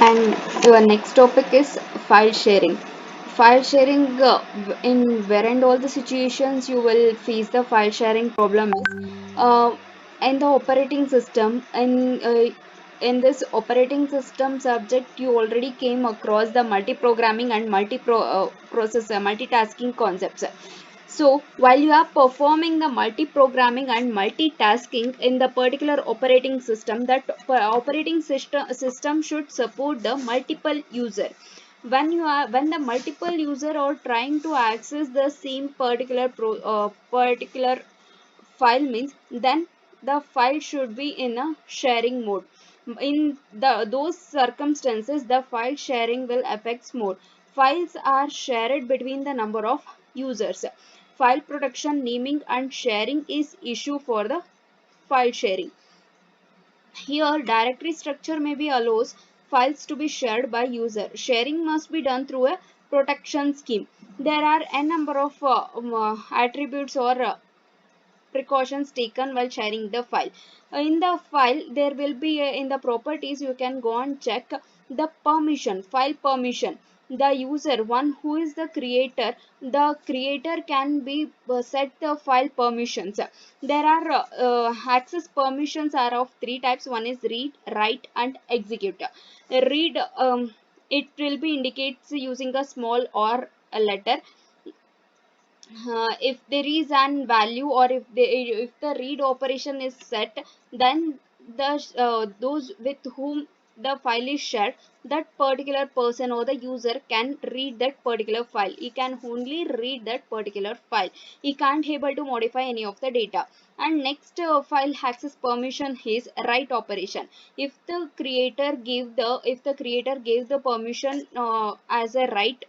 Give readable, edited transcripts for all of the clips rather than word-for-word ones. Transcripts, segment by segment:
And your next topic is file sharing. File sharing, in where and all the situations you will face the file sharing problem is in the operating system. And in this operating system subject, you already came across the multi-programming and processor multitasking concepts. So, while you are performing the multi-programming and multitasking in the particular operating system, that operating system should support the multiple user. When the multiple user are trying to access the same particular file means, then the file should be in a sharing mode. In those circumstances, the file sharing will affect more. Files are shared between the number of users. File protection, naming and sharing is issue for the file sharing. Here, directory structure may be allows files to be shared by user. Sharing must be done through a protection scheme. There are a number of attributes or precautions taken while sharing the file. In the file, there will be in the properties, you can go and check the permission, file permission. The user, one who is the creator can be set the file permissions. There are access permissions are of three types. One is read, write, and execute. Read, it will be indicates using a small or a letter. If there is an value, or if the read operation is set, then those with whom the file is shared, that particular person or the user can read that particular file. He can only read that particular file. He can't able to modify any of the data. And next file access permission is write operation. If the creator gave the permission as a write,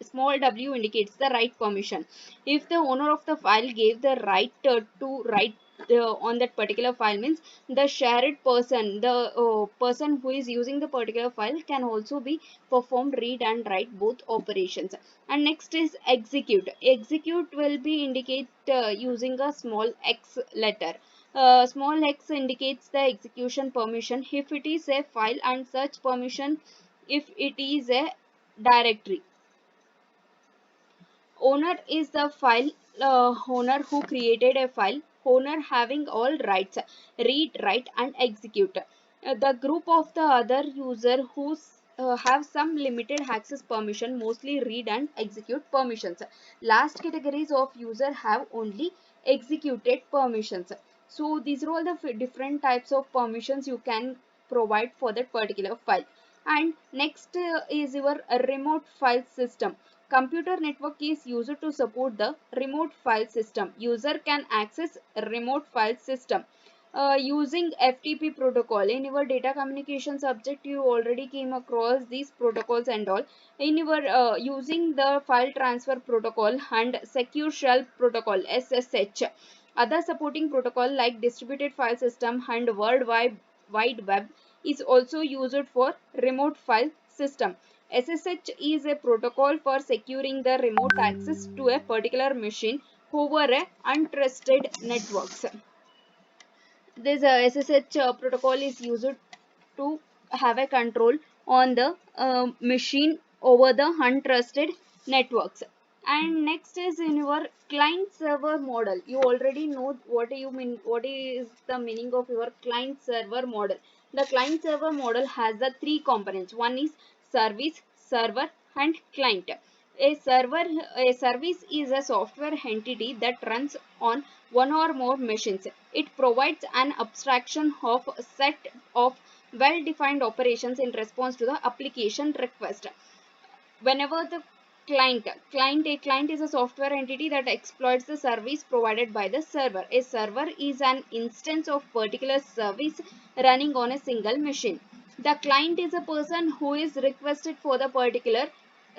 small w indicates the write permission. If the owner of the file gave the right to write on that particular file means, the shared person, the person who is using the particular file, can also be performed read and write both operations. And next is execute. Execute will be indicate using a small x letter. Small x indicates the execution permission if it is a file, and such permission if it is a directory. Owner is the file owner who created a file. Owner having all rights: read, write, and execute. The group of the other user who have some limited access permission, mostly read and execute permissions. Last categories of user have only executed permissions. So these are all the different types of permissions you can provide for that particular file. And next is your remote file system. Computer network is used to support the remote file system. User can access remote file system using FTP protocol. In your data communication subject, you already came across these protocols and all. In your using the file transfer protocol and secure shell protocol (SSH). Other supporting protocol like distributed file system and World Wide Web is also used for remote file system. SSH is a protocol for securing the remote access to a particular machine over a untrusted networks. This SSH protocol is used to have a control on the machine over the untrusted networks. And next is in your client server model. You already know what you mean. What is the meaning of your client server model? The client server model has the three components. One is service, server, and client. A service is a software entity that runs on one or more machines. It provides an abstraction of a set of well-defined operations in response to the application request. Whenever the client is a software entity that exploits the service provided by the server. A server is an instance of particular service running on a single machine. The client is a person who is requested for the particular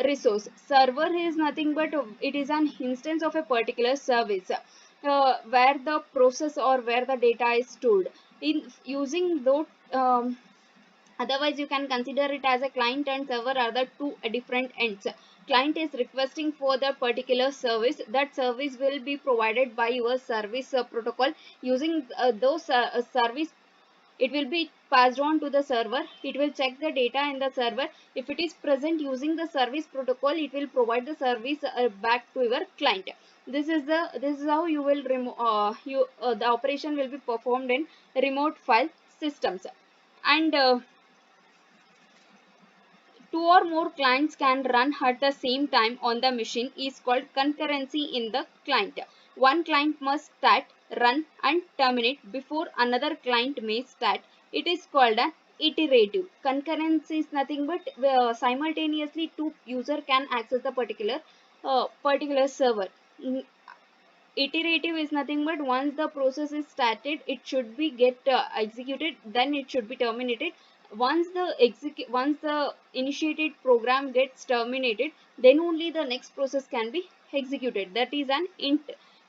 resource. Server is nothing but it is an instance of a particular service where the process or where the data is stored. In using those otherwise, you can consider it as a client and server are the two different ends. Client is requesting for the particular service. That service will be provided by your service protocol. Using those service It will be passed on to the server. It will check the data in the server. If it is present using the service protocol, it will provide the service back to your client. This is how you will the operation will be performed in remote file systems. And two or more clients can run at the same time on the machine is called concurrency in the client. One client must start, run and terminate before another client may start. It is called an iterative. Concurrency is nothing but simultaneously two user can access the particular server. Iterative is nothing but once the process is started, it should be get executed, then it should be terminated. Once the initiated program gets terminated, then only the next process can be executed. That is an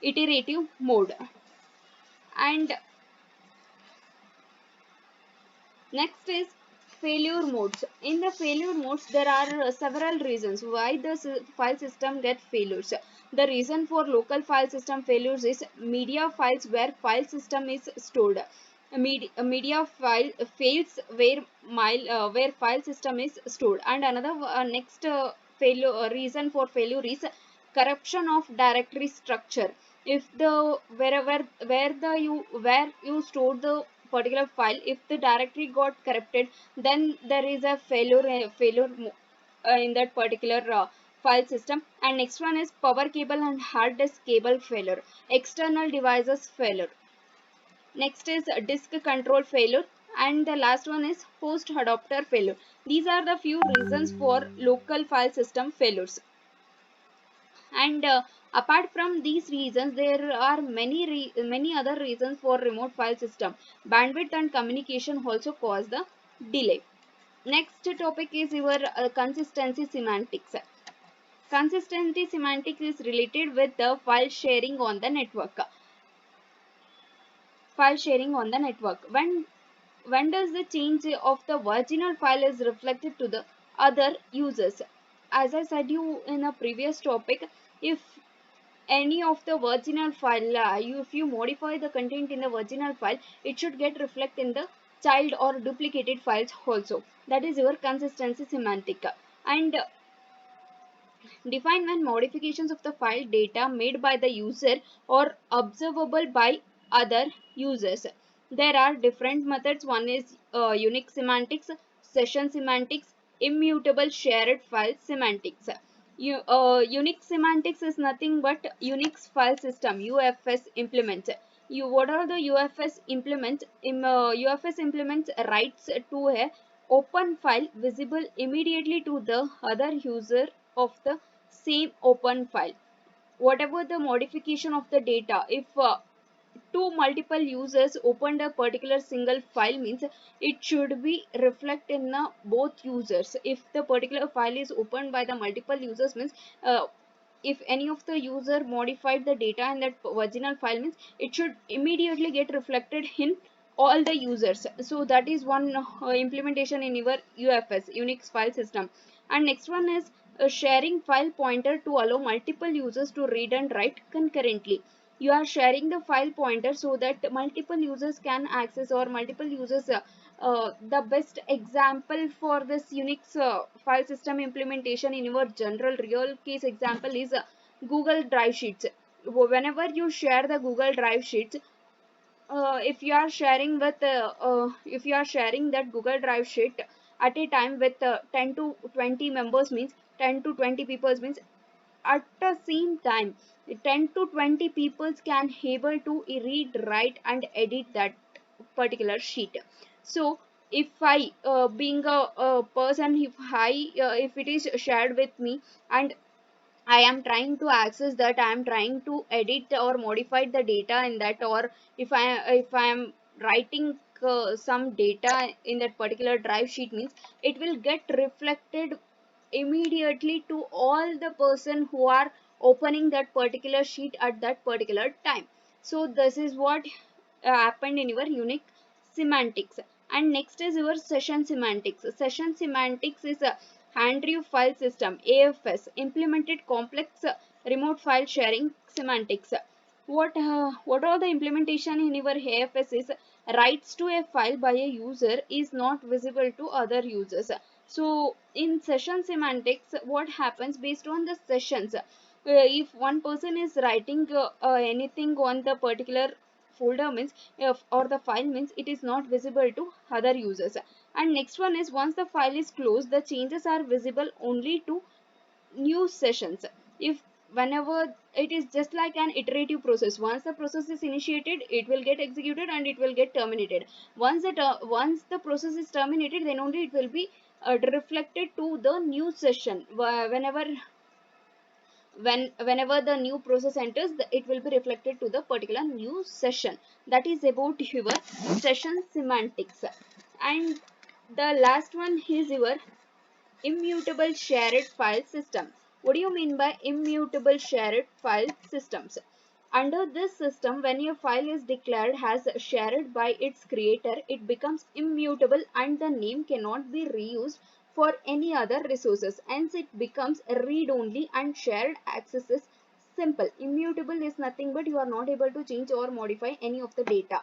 iterative mode. And next is failure modes. In the failure modes, there are several reasons why the file system get failures. The reason for local file system failures is media files where file system is stored. Media file fails where file system is stored. And another next failure reason for failure is corruption of directory structure. If the wherever where you store the particular file, if the directory got corrupted, then there is a failure in that particular file system. And next one is power cable and hard disk cable failure, external devices failure. Next is disk control failure, and the last one is host adapter failure. These are the few reasons for local file system failures. And apart from these reasons, there are many other reasons for remote file system. Bandwidth and communication also cause the delay. Next topic is your consistency semantics. Consistency semantics is related with the file sharing on the network. File sharing on the network. When does the change of the original file is reflected to the other users? As I said you in a previous topic, if any of the original file, if you modify the content in the original file, it should get reflect in the child or duplicated files also. That is your consistency semantic. And define when modifications of the file data made by the user or observable by other users. There are different methods. One is unique semantics, session semantics, immutable shared file semantics. Unique semantics is nothing but Unix file system UFS implements. What are the UFS implements? UFS implements writes to a open file visible immediately to the other user of the same open file. Whatever the modification of the data, if two multiple users opened a particular single file, means it should be reflect in both users. If the particular file is opened by the multiple users, means if any of the user modified the data in that original file, means it should immediately get reflected in all the users. So that is one implementation in your UFS, Unix file system. And next one is sharing file pointer to allow multiple users to read and write concurrently. You are sharing the file pointer so that multiple users can access, or multiple users the best example for this Unix file system implementation in your general real case example is Google Drive Sheets. Whenever you share the Google Drive Sheets, if you are sharing that Google Drive sheet at a time with 10 to 20 members, means 10 to 20 people, means at the same time 10 to 20 people can able to read, write and edit that particular sheet. So if I being a person, if it is shared with me and I am trying to access that, I am trying to edit or modify the data in that, or if I am writing some data in that particular drive sheet, means it will get reflected immediately to all the person who are opening that particular sheet at that particular time. So this is what happened in your unique semantics. And next is your session semantics. Session semantics is a Andrew file system AFS implemented complex remote file sharing semantics. What are the implementation in your AFS is Rights to a file by a user is not visible to other users. So in session semantics, what happens based on the sessions? If one person is writing anything on the particular folder means if, or the file means it is not visible to other users. And next one is once the file is closed, the changes are visible only to new sessions. If whenever it is just like an iterative process, once the process is initiated, it will get executed and it will get terminated. Once the process is terminated, then only it will be reflected to the new session. Whenever the new process enters, it will be reflected to the particular new session. That is about your session semantics. And the last one is your immutable shared file system. What do you mean by immutable shared file systems? Under this system, when a file is declared as shared by its creator, it becomes immutable and the name cannot be reused for any other resources. Hence, it becomes read-only and shared access is simple. Immutable is nothing but you are not able to change or modify any of the data.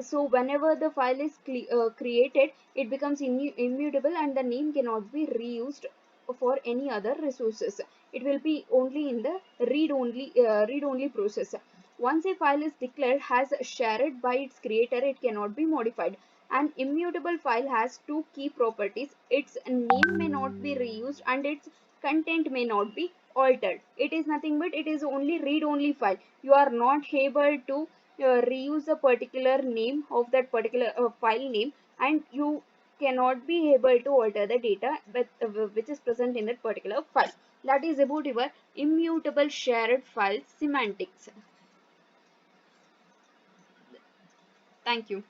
So whenever the file is created, it becomes immutable and the name cannot be reused for any other resources. It will be only in the read only process. Once a file is declared as shared by its creator, it cannot be modified. An immutable file has two key properties. Its name may not be reused and its content may not be altered. It is nothing but it is only read-only file. You are not able to reuse a particular name of that particular file name, and you cannot be able to alter the data which is present in that particular file. That is about your immutable shared file semantics. Thank you.